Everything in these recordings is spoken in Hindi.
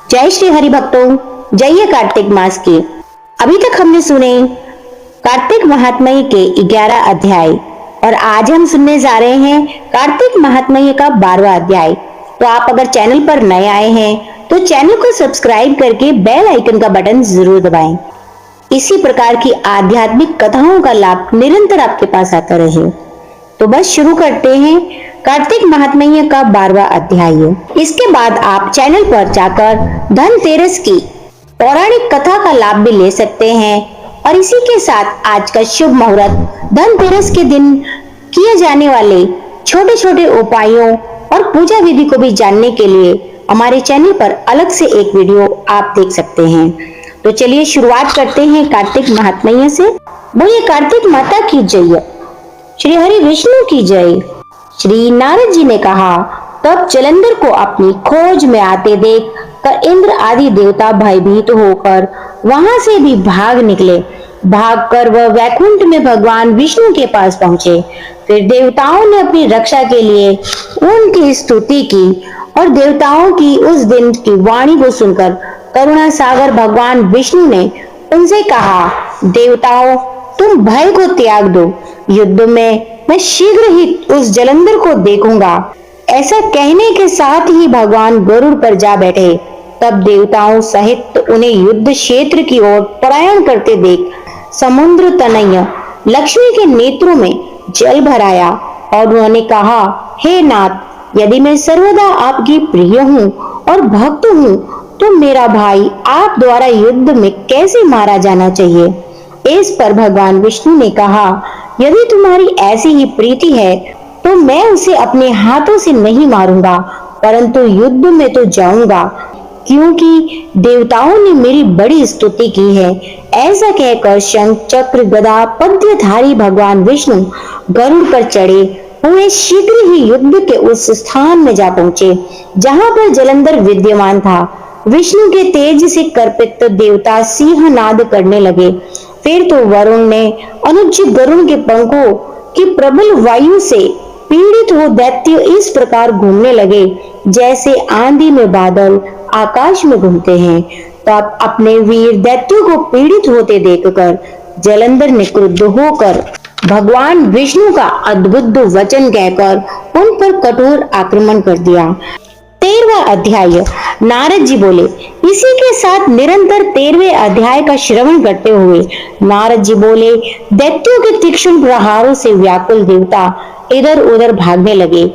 जय श्री हरि भक्तों, जय कार्तिक मास की। अभी तक हमने सुने कार्तिक महात्म्य के 11 अध्याय और आज हम सुनने जा रहे हैं कार्तिक महात्म्य का 12वां अध्याय। तो आप अगर चैनल पर नए आए हैं तो चैनल को सब्सक्राइब करके बेल आइकन का बटन जरूर दबाएं। इसी प्रकार की आध्यात्मिक कथाओं का लाभ निरंतर आपके पास आता रहे। तो बस शुरू करते हैं कार्तिक महात्म्य का 12वां अध्याय। इसके बाद आप चैनल पर जाकर धनतेरस की पौराणिक कथा का लाभ भी ले सकते हैं और इसी के साथ आज का शुभ मुहूर्त धनतेरस के दिन किए जाने वाले छोटे छोटे उपायों और पूजा विधि को भी जानने के लिए हमारे चैनल पर अलग से एक वीडियो आप देख सकते हैं। तो चलिए शुरुआत करते हैं कार्तिक महात्म्य से। बोलिए कार्तिक माता की जय, श्री हरि विष्णु की जय। श्री नारद जी ने कहा, तब जलंधर को अपनी खोज में आते देख कर इंद्र आदि देवता भयभीत होकर वहां से भी भाग निकले। भागकर वह वैकुंठ में भगवान विष्णु के पास पहुंचे। फिर देवताओं ने अपनी रक्षा के लिए उनकी स्तुति की और देवताओं की उस दिन की वाणी को सुनकर करुणा सागर भगवान विष्णु ने उनसे कहा, देवताओं तुम भय को त्याग दो, युद्ध में मैं शीघ्र ही उस जलंधर को देखूंगा। ऐसा कहने के साथ ही भगवान गरुड़ पर जा बैठे। तब देवताओं सहित उन्हें युद्ध क्षेत्र की ओर पलायन करते देख समुद्र तनय लक्ष्मी के नेत्रों में जल भराया और उन्होंने कहा, हे नाथ, यदि मैं सर्वदा आपकी प्रिय हूँ और भक्त हूँ तो मेरा भाई आप द्वारा युद्ध में कैसे मारा जाना चाहिए। इस पर भगवान विष्णु ने कहा, यदि तुम्हारी ऐसी ही प्रीति है तो मैं उसे अपने हाथों से नहीं मारूंगा, परंतु युद्ध में तो जाऊंगा, क्योंकि देवताओं ने मेरी बड़ी स्तुति की है। ऐसा कहकर शंख चक्र गदा पद्यधारी भगवान विष्णु गरुड़ पर चढ़े हुए शीघ्र ही युद्ध के उस स्थान में जा पहुंचे जहां पर जलंधर विद्यमान था। विष्णु के तेज से कर्पित देवता सिंहनाद करने लगे। फिर तो वरुण ने अनुज गरुड़ के पंखों की प्रबल वायु से पीड़ित हो दैत्य इस प्रकार घूमने लगे जैसे आंधी में बादल आकाश में घूमते हैं। तब अपने वीर दैत्यों को पीड़ित होते देखकर जलंधर ने क्रुद्ध होकर भगवान विष्णु का अद्भुत वचन कहकर उन पर कठोर आक्रमण कर दिया। 13वां अध्याय। नारद जी बोले, इसी के साथ निरंतर 13वें अध्याय का श्रवण करते हुए नारद जी बोले, दैत्यों के तीक्ष्ण प्रहारों से व्याकुल देवता इधर उधर भागने लगे।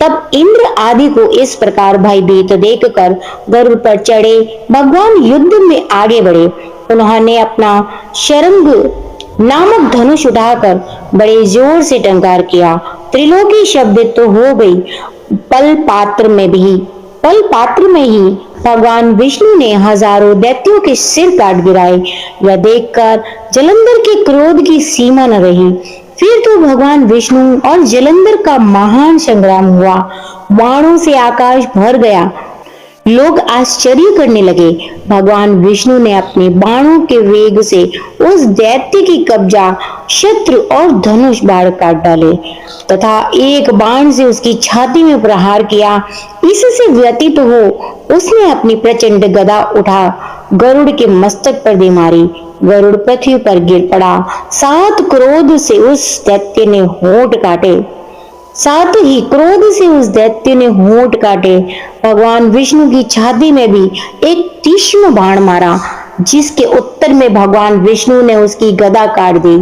तब इंद्र आदि को इस प्रकार भयभीत देखकर गरुड़ पर चढ़े भगवान युद्ध में आगे बढ़े। उन्होंने अपना शरंग नामक धनुष उठाकर बड़े जोर से टंकार किया। त्रिलोकी शब्द तो हो गई। पल पात्र में ही भगवान विष्णु ने हजारों दैत्यों के सिर काट गिराए। यह देखकर जलंधर के क्रोध की सीमा न रही। फिर तो भगवान विष्णु और जलंधर का महान संग्राम हुआ। बाणों से आकाश भर गया। लोग आश्चर्य करने लगे। भगवान विष्णु ने अपने बाणों के वेग से उस दैत्य की कब्जा शत्रु और धनुष बाण काट डाले तथा एक बाण से उसकी छाती में प्रहार किया। इससे व्यतीत हो उसने अपनी प्रचंड गदा उठा गरुड़ के मस्तक पर दे मारी। गरुड़ पृथ्वी पर गिर पड़ा। साथ क्रोध से उस दैत्य ने होंठ काटे। भगवान विष्णु की छाती में भी एक तीक्ष्ण बाण मारा, जिसके उत्तर में भगवान विष्णु ने उसकी गदा काट दी।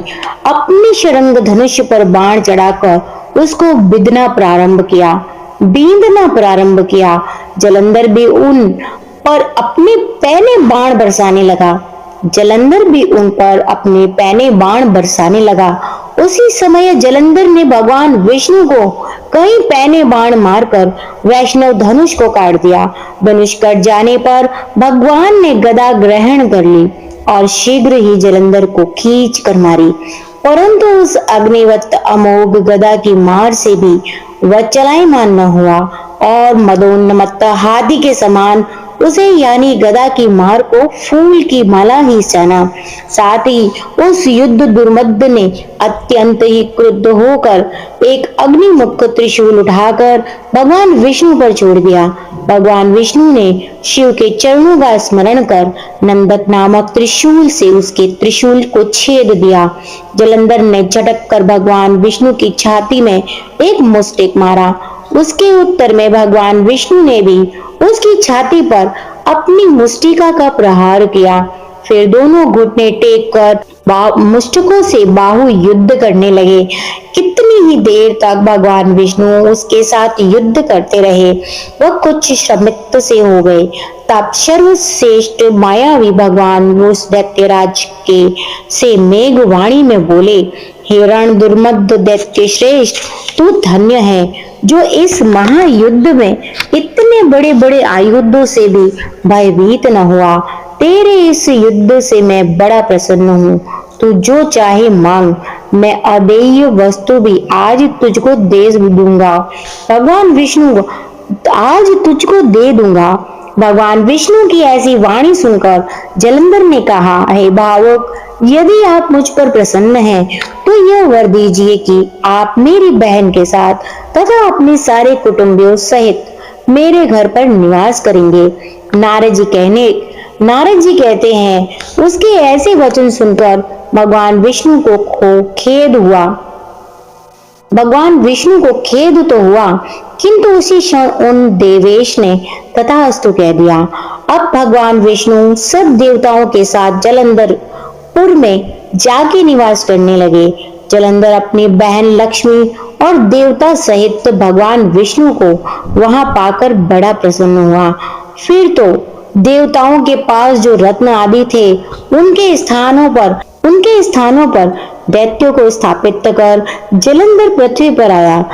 अपने शरंग धनुष पर बाण चढ़ाकर उसको बींधना प्रारंभ किया। जलंधर भी उन पर अपने पैने बाण बरसाने लगा। उसी समय जलंधर ने भगवान विष्णु को कई पैने बाण मारकर वैष्णव धनुष को काट दिया। धनुष कट जाने पर भगवान ने गदा ग्रहण कर ली और शीघ्र ही जलंधर को खींच कर मारी, परंतु उस अग्निवत अमोघ गदा की मार से भी वह चलायमान न हुआ और मदोन्मत्त हाथी के समान उसे यानी गदा की मार को फूल की माला ही जाना। साथ ही उस युद्ध दुर्मद ने अत्यंत ही क्रुद्ध होकर एक अग्निमुख त्रिशूल उठाकर भगवान विष्णु पर छोड़ दिया। भगवान विष्णु ने शिव के चरणों का स्मरण कर नंदक नामक त्रिशूल से उसके त्रिशूल को छेद दिया। जलंधर ने झटक कर भगवान विष्णु की छाती में एक मुष्टिक मारा। उसके उत्तर में भगवान विष्णु ने भी उसकी छाती पर अपनी मुष्टिका का प्रहार किया। फिर दोनों घुटने टेक कर मुष्टिकों से बाहु युद्ध करने लगे। कितनी ही देर तक भगवान विष्णु उसके साथ युद्ध करते रहे। वह कुछ श्रमित से हो गए। तब सर्वश्रेष्ठ मायावी भगवान उस दैत्यराज के से मेघवाणी में बोले, हे रण दुर्मद दैत्य श्रेष्ठ, तू धन्य है जो इस महायुद्ध में इतने बड़े बड़े आयुधों से भी भयभीत न हुआ। तेरे इस युद्ध से मैं बड़ा प्रसन्न हूँ। तू जो चाहे मांग, मैं अदेय वस्तु भी आज तुझको दे दूंगा। भगवान विष्णु आज तुझको दे दूंगा। भगवान विष्णु की ऐसी वाणी सुनकर जलंधर ने कहा, हे भावुक, यदि आप मुझ पर प्रसन्न हैं तो यह वर दीजिए कि आप मेरी बहन के साथ तथा अपने सारे कुटुंबियों सहित मेरे घर पर निवास करेंगे। नारद जी कहते हैं, उसके ऐसे वचन सुनकर भगवान विष्णु को खेद हुआ। भगवान विष्णु को खेद तो हुआ, किंतु उसी क्षण उन देवेश ने तथास्तु कह दिया। अब भगवान विष्णु सब देवताओं के साथ जलंधरपुर में जाके निवास करने लगे। जलंधर अपनी बहन लक्ष्मी और देवता सहित भगवान विष्णु को वहां पाकर बड़ा प्रसन्न हुआ। फिर तो देवताओं के पास जो रत्न आदि थे उनके स्थानों पर दैत्यों को स्थापित कर जलंधर पृथ्वी पर आया।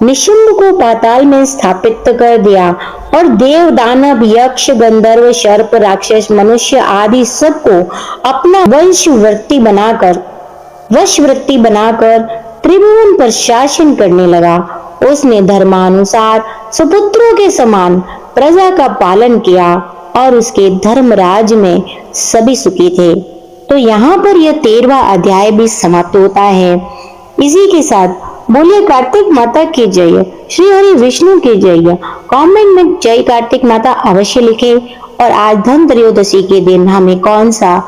निशुंभ को पाताल में स्थापित कर दिया और देव दानव यक्ष गंधर्व सर्प राक्षस मनुष्य आदि सबको अपना वशवृत्ति बनाकर त्रिभुवन पर शासन करने लगा। उसने धर्मानुसार सुपुत्रों के समान प्रजा का पालन किया और उसके धर्मराज में सभी सुखी थे। तो यहाँ पर यह 13वां अध्याय भी समाप्त होता है। इसी के साथ बोलिए कार्तिक माता की जय, श्री हरि विष्णु की जय। कमेंट में जय कार्तिक माता अवश्य लिखें। और आज धनत्रयोदशी के दिन हमें कौन सा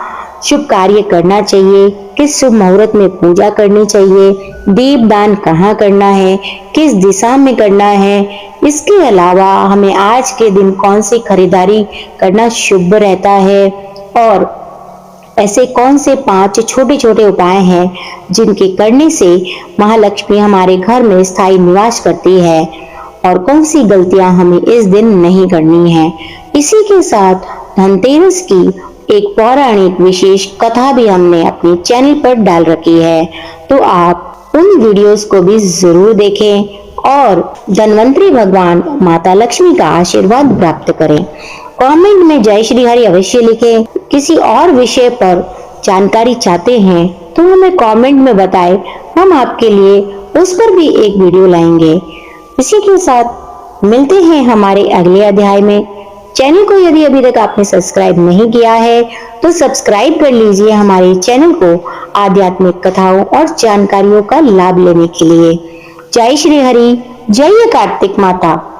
शुभ कार्य करना चाहिए, किस शुभ मुहूर्त में पूजा करनी चाहिए, दीप दान कहाँ करना है, किस दिशा में करना है, इसके अलावा हमें आज के दिन कौन सी खरीदारी करना शुभ रहता है और ऐसे कौन से 5 छोटे छोटे उपाय हैं जिनके करने से महालक्ष्मी हमारे घर में स्थायी निवास करती है और कौन सी गलतियां हमें इस दिन नहीं करनी है। इसी के साथ धनतेरस की एक पौराणिक विशेष कथा भी हमने अपने चैनल पर डाल रखी है, तो आप उन वीडियोस को भी जरूर देखें और धनवंतरी भगवान माता लक्ष्मी का आशीर्वाद प्राप्त करें। कमेंट में जय श्री हरि अवश्य लिखें। किसी और विषय पर जानकारी चाहते हैं तो हमें कमेंट में बताएं, हम आपके लिए उस पर भी एक वीडियो लाएंगे। इसी के साथ मिलते हैं हमारे अगले अध्याय में। चैनल को यदि अभी तक आपने सब्सक्राइब नहीं किया है तो सब्सक्राइब कर लीजिए हमारे चैनल को आध्यात्मिक कथाओं और जानकारियों का लाभ लेने के लिए। जय श्री हरि, जय कार्तिक माता।